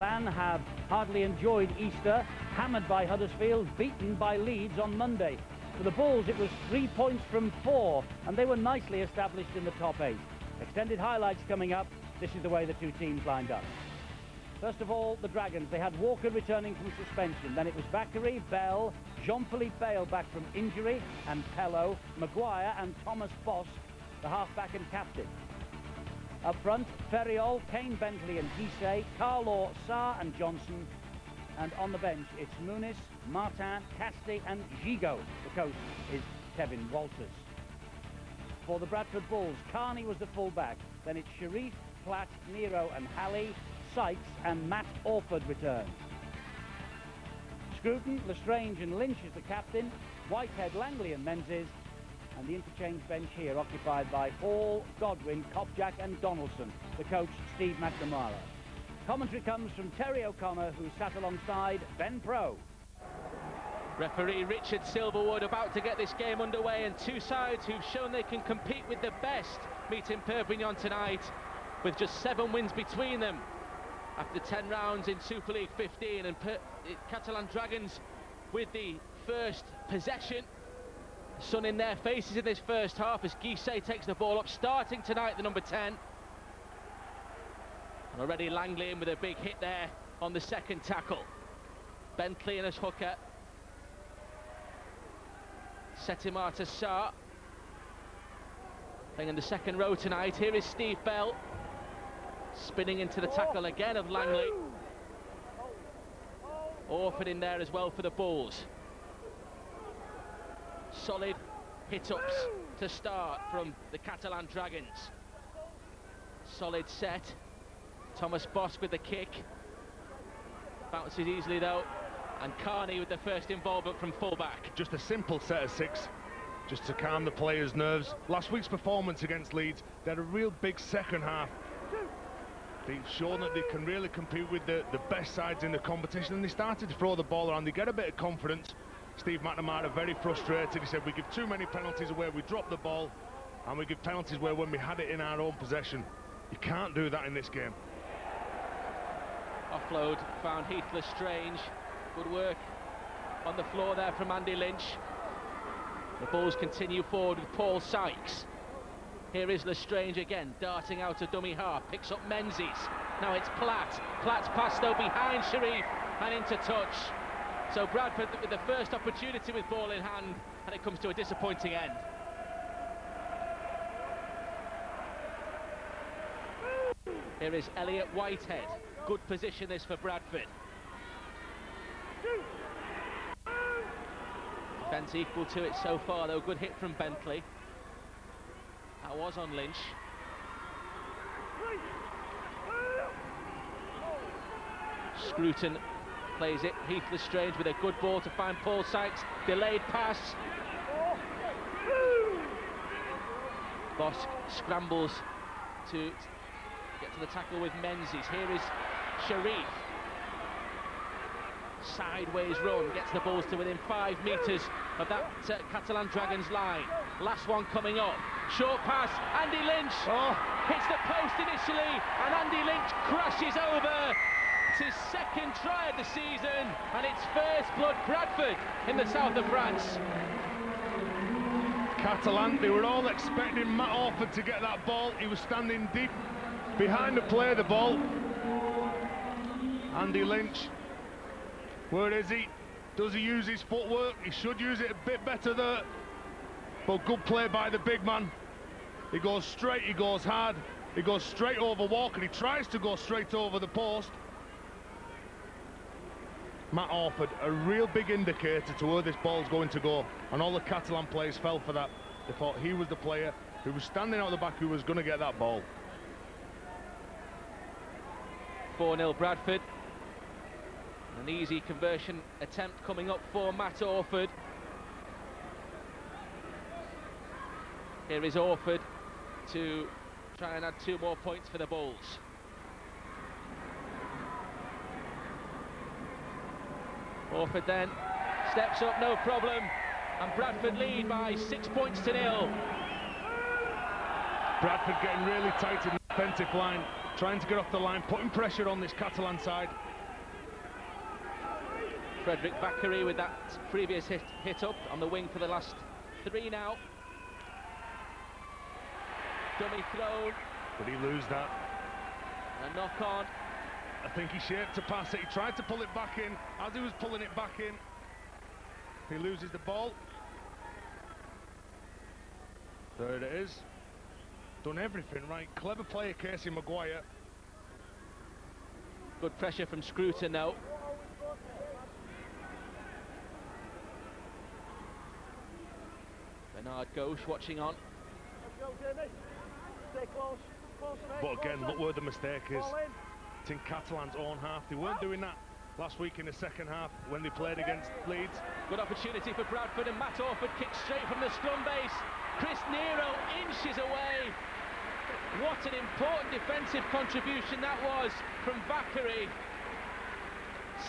Catalan have hardly enjoyed Easter, hammered by Huddersfield, beaten by Leeds on Monday. For the Bulls, it was 3 points from 4, and they were nicely established in the top 8. Extended highlights coming up. This is the way the two teams lined up. First of all, the Dragons. They had Walker returning from suspension. Then it was Bakary, Bell, Jean-Philippe Bale back from injury, and Pello, Maguire and Thomas Bosk, the half-back and captain. Up front, Ferriol, Kane, Bentley and Guisset, Carlaw, Sarr and Johnson. And on the bench, it's Muniz, Martin, Casti and Gigot. The coach is Kevin Walters. For the Bradford Bulls, Carney was the full-back. Then it's Sharif, Platt, Nero and Halley, Sykes and Matt Orford return. Scruton, Lestrange and Lynch is the captain. Whitehead, Langley and Menzies. And the interchange bench here occupied by Hall, Godwin, Kopjak and Donaldson. The coach, Steve McNamara. Commentary comes from Terry O'Connor, who sat alongside Ben Pro. Referee Richard Silverwood about to get this game underway, and two sides who've shown they can compete with the best meet in Perpignan tonight, with just 7 wins between them after 10 rounds in Super League 15. And Catalan Dragons with the first possession. Sun in their faces in this first half as Guisset takes the ball up, starting tonight the number 10. And already Langley in with a big hit there on the second tackle. Bentley and his hooker. Setimar to Sarr. Playing in the second row tonight. Here is Steve Bell. Spinning into the tackle again of Langley. Orford in there as well for the Bulls. Solid hit-ups to start from the Catalan Dragons. Solid set. Thomas Bosk with the kick. Bounces easily though. And Carney with the first involvement from fullback. Just a simple set of 6, just to calm the players' nerves. Last week's performance against Leeds, they had a real big second half. They've shown that they can really compete with the best sides in the competition, and they started to throw the ball around. They get a bit of confidence. Steve McNamara very frustrated. He said, we give too many penalties away, we drop the ball, and we give penalties away when we had it in our own possession. You can't do that in this game. Offload found Heath Lestrange. Good work on the floor there from Andy Lynch. The Bulls continue forward with Paul Sykes. Here is Lestrange again, darting out a dummy half, picks up Menzies. Now it's Platt. Platt's pass though behind Sharif and into touch. So Bradford with the first opportunity with ball in hand, and it comes to a disappointing end. Here is Elliot Whitehead. Good position this for Bradford. Defence equal to it so far though. Good hit from Bentley. That was on Lynch. Scruton plays it. Heath Lestrange with a good ball to find Paul Sykes. Delayed pass. Bosk scrambles to get to the tackle with Menzies. Here is Sharif. Sideways run, gets the Bulls to within 5 metres of that Catalan Dragons line. Last one coming up. Short pass, Andy Lynch hits the post initially, and Andy Lynch crashes over. It's his second try of the season, and it's first blood Bradford in the south of France. Catalan, they were all expecting Matt Orford to get that ball. He was standing deep behind the play of the ball. Andy Lynch, where is he? Does he use his footwork? He should use it a bit better there. But good play by the big man. He goes straight, he goes hard, he goes straight over Walker, he tries to go straight over the post. Matt Orford, a real big indicator to where this ball's going to go, and all the Catalan players fell for that. They thought he was the player who was standing out the back who was going to get that ball. 4-0 Bradford. An easy conversion attempt coming up for Matt Orford. Here is Orford to try and add 2 more points for the Bulls. Orford then steps up, no problem, and Bradford lead by 6 points to 0. Bradford getting really tight in the defensive line, trying to get off the line, putting pressure on this Catalan side. Frederick Bakary with that previous hit up on the wing for the last 3 now. Dummy thrown. Did he lose that? A knock on. I think he shaped to pass it. He tried to pull it back in. As he was pulling it back in, he loses the ball. There it is. Done everything right. Clever player, Casey Maguire. Good pressure from Scruton though. Bernard Gauche watching on. But again, look where the mistake is. It's in Catalan's own half. They weren't doing that last week in the second half when they played against Leeds. Good opportunity for Bradford, and Matt Orford kicks straight from the scrum base. Chris Nero inches away. What an important defensive contribution that was from Bakary.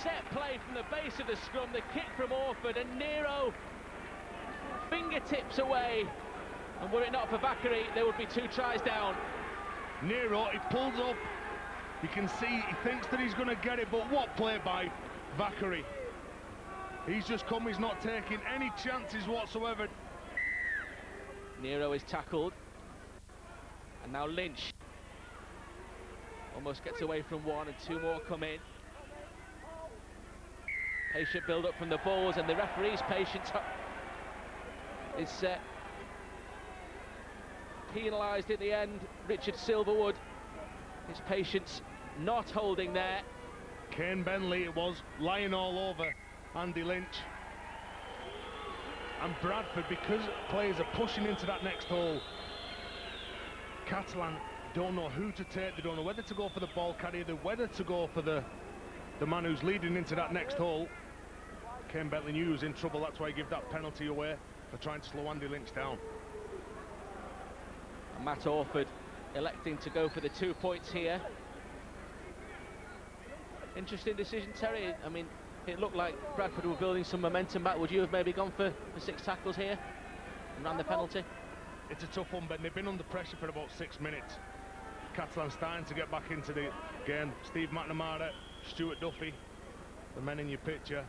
Set play from the base of the scrum, the kick from Orford, and Nero fingertips away. And were it not for Bakary, there would be 2 tries down. Nero, he pulls up. You can see he thinks that he's going to get it, but what play by Bakary. He's just come, he's not taking any chances whatsoever. Nero is tackled. And now Lynch almost gets away from 1, and 2 more come in. Patient build-up from the Bulls, and the referee's patience is penalised in the end. Richard Silverwood, his patience not holding there. Kane Bentley, it was, lying all over Andy Lynch. And Bradford, because players are pushing into that next hole, Catalan don't know who to take. They don't know whether to go for the ball carrier, whether to go for the man who's leading into that next hole. Kane Bentley knew he was in trouble, that's why he gave that penalty away for trying to slow Andy Lynch down. And Matt Orford electing to go for the 2 points here. Interesting decision, Terry. I mean, it looked like Bradford were building some momentum back. Would you have maybe gone for 6 tackles here and ran the penalty? It's a tough one, but they've been under pressure for about 6 minutes. Catalan starting to get back into the game. Steve McNamara, Stuart Duffy, the men in your picture,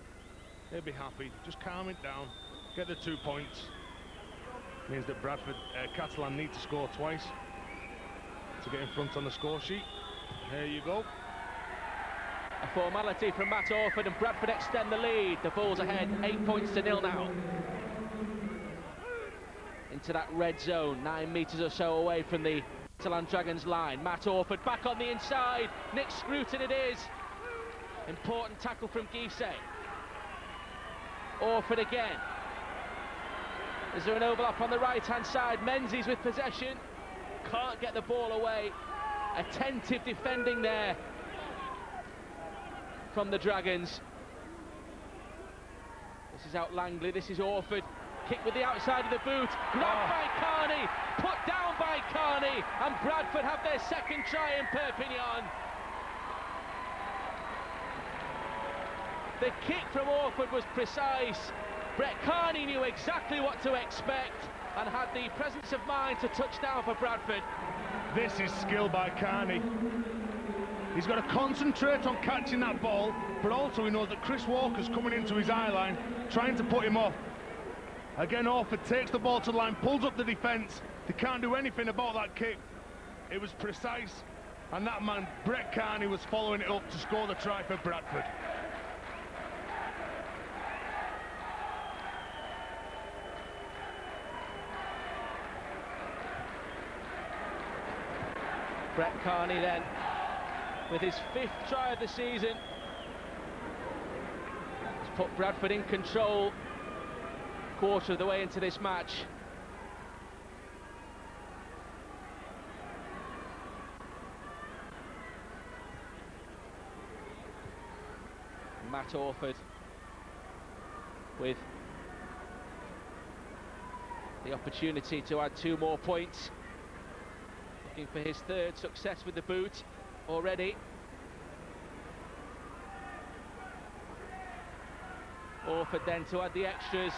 they'll be happy. Just calm it down, get the 2 points. Means that Catalan need to score twice to get in front on the score sheet. Here you go. A formality from Matt Orford, and Bradford extend the lead. The Bulls ahead 8 points to 0 now. Into that red zone, 9 metres or so away from the Catalan Dragons line. Matt Orford back on the inside. Nick Scruton it is. Important tackle from Gise. Orford again. Is there an overlap on the right-hand side? Menzies with possession. Can't get the ball away. Attentive defending there from the Dragons. This is out Langley, this is Orford. Kick with the outside of the boot. Grabbed by Carney. Put down by Carney. And Bradford have their second try in Perpignan. The kick from Orford was precise. Brett Carney knew exactly what to expect and had the presence of mind to touch down for Bradford. This is skill by Carney. He's got to concentrate on catching that ball, but also he knows that Chris Walker's coming into his eye line, trying to put him off. Again, Orford takes the ball to the line, pulls up the defence. They can't do anything about that kick. It was precise, and that man, Brett Carney, was following it up to score the try for Bradford. Brett Carney then, with his 5th try of the season, has put Bradford in control quarter of the way into this match. Matt Orford with the opportunity to add 2 more points. Looking for his 3rd success with the boot already. Orford then to add the extras.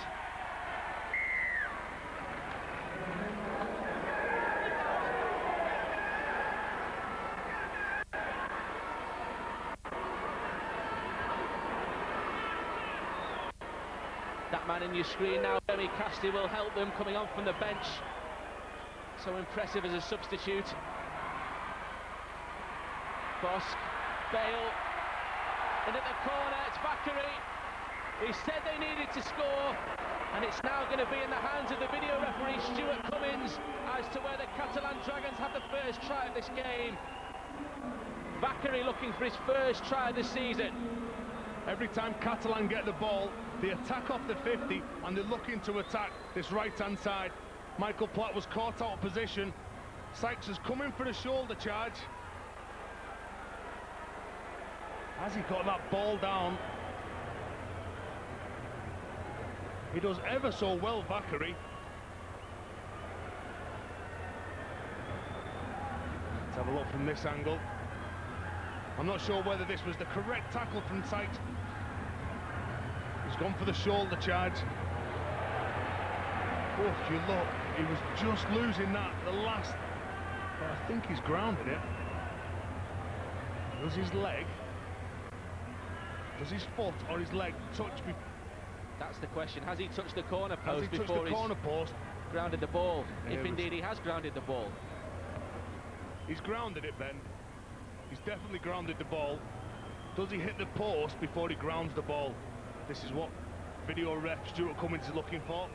That man in your screen now, Remy Casti, will help them coming on from the bench. So impressive as a substitute. Bosk, Bale, and at the corner, it's Bakary. He said they needed to score, and it's now going to be in the hands of the video referee, Stuart Cummins, as to whether Catalan Dragons have the first try of this game. Bakary looking for his first try of the season. Every time Catalan get the ball, they attack off the 50 and they're looking to attack this right-hand side. Michael Platt was caught out of position. Sykes is coming for a shoulder charge. Has he got that ball down? He does ever so well, Bakary. Let's have a look from this angle. I'm not sure whether this was the correct tackle from Sykes. He's gone for the shoulder charge. Oh, if you look, he was just losing that, the last. But I think he's grounded it. Does his leg, does his foot or his leg touch me? That's the question. Has he touched the corner post before he's grounded the ball? Yeah, if indeed he has grounded the ball. He's grounded it, Ben. He's definitely grounded the ball. Does he hit the post before he grounds the ball? This is what video ref Stuart Cummins is looking for.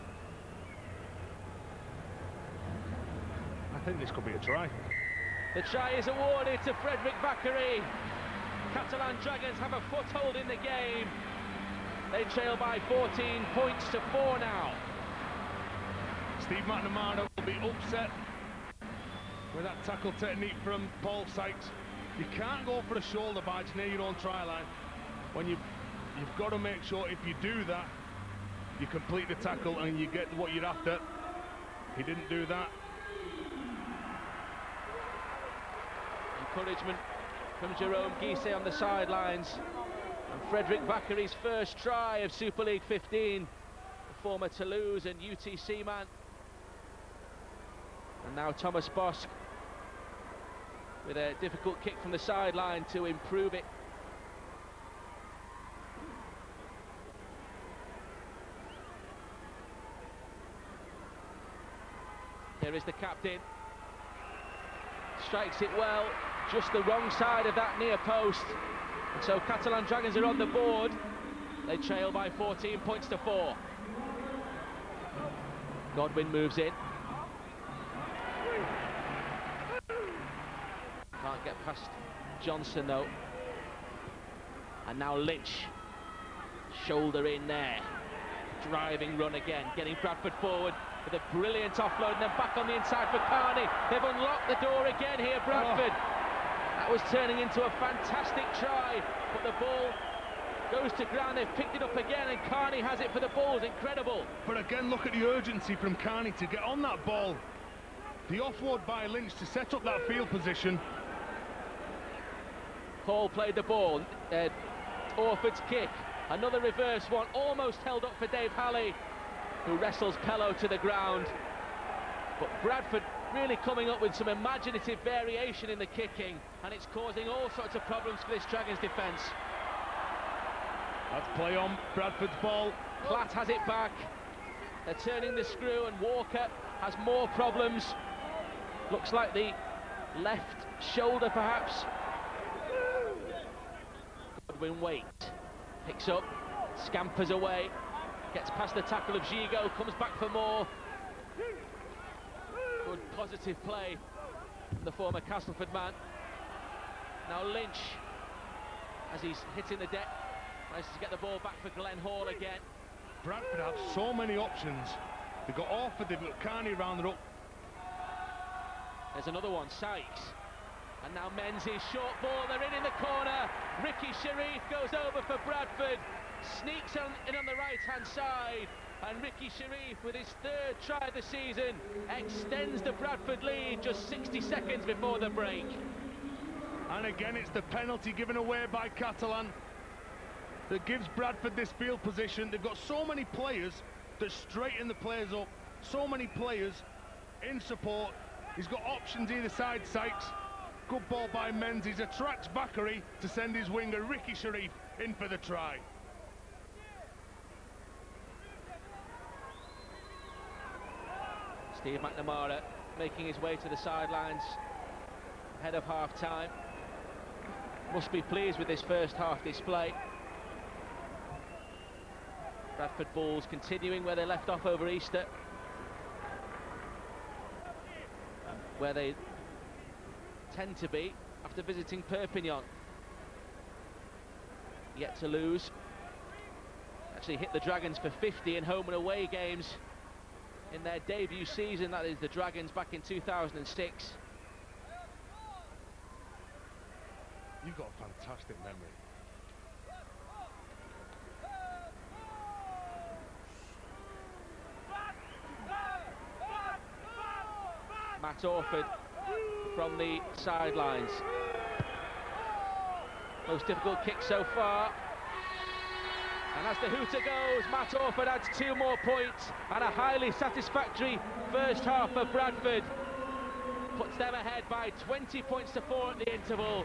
I think this could be a try. The try is awarded to Frederick Bakary. Catalan Dragons have a foothold in the game. They trail by 14 points to 4 now. Steve McNamara will be upset with that tackle technique from Paul Sykes. You can't go for a shoulder barge near your own try line. When you've got to make sure if you do that, you complete the tackle and you get what you're after. He didn't do that. Encouragement from Jerome Guisset on the sidelines. And Frederick Bakary's first try of Super League 15, the former Toulouse and UTC man. And now Thomas Bosk with a difficult kick from the sideline to improve it. Here is the captain. Strikes it well, just the wrong side of that near post. And so Catalan Dragons are on the board. They trail by 14 points to 4. Godwin moves in. Can't get past Johnson though. And now Lynch. Shoulder in there. Driving run again, getting Bradford forward with a brilliant offload, and then back on the inside for Carney. They've unlocked the door again here, Bradford. That was turning into a fantastic try, but the ball goes to ground. They've picked it up again, and Carney has it for the Bulls. Incredible. But again, look at the urgency from Carney to get on that ball. The offload by Lynch to set up that field position. Paul played the ball. Orford's kick. Another reverse one, almost held up for Dave Halley, who wrestles Pello to the ground. But Bradford really coming up with some imaginative variation in the kicking, and it's causing all sorts of problems for this Dragons defence. That's play on Bradford's ball. Platt has it back. They're turning the screw, and Walker has more problems. Looks like the left shoulder, perhaps. Godwin wait. Picks up, scampers away, gets past the tackle of Gigot, comes back for more. Good positive play from the former Castleford man. Now Lynch, as he's hitting the deck, manages to get the ball back for Glenn Hall again. Bradford have so many options. They've got Orford, they've got Carney round up. There's another one, Sykes. And now Menzies, short ball, they're in the corner. Ricky Sharif goes over for Bradford, sneaks in on the right-hand side, and Ricky Sharif, with his third try of the season, extends the Bradford lead just 60 seconds before the break. And again, it's the penalty given away by Catalan that gives Bradford this field position. They've got so many players that straighten the players up, so many players in support. He's got options either side, Sykes. Good ball by Menzies, attracts Bakary to send his winger Ricky Sharif in for the try. Steve McNamara making his way to the sidelines ahead of half-time. Must be pleased with this first half display. Bradford Bulls continuing where they left off over Easter, where they tend to be after visiting Perpignan. Yet to lose. Actually hit the Dragons for 50 in home and away games in their debut season. That is the Dragons back in 2006. You've got a fantastic memory. Matt Orford from the sidelines. Most difficult kick so far. And as the hooter goes, Matt Orford adds 2 more points and a highly satisfactory first half for Bradford. Puts them ahead by 20 points to 4 at the interval.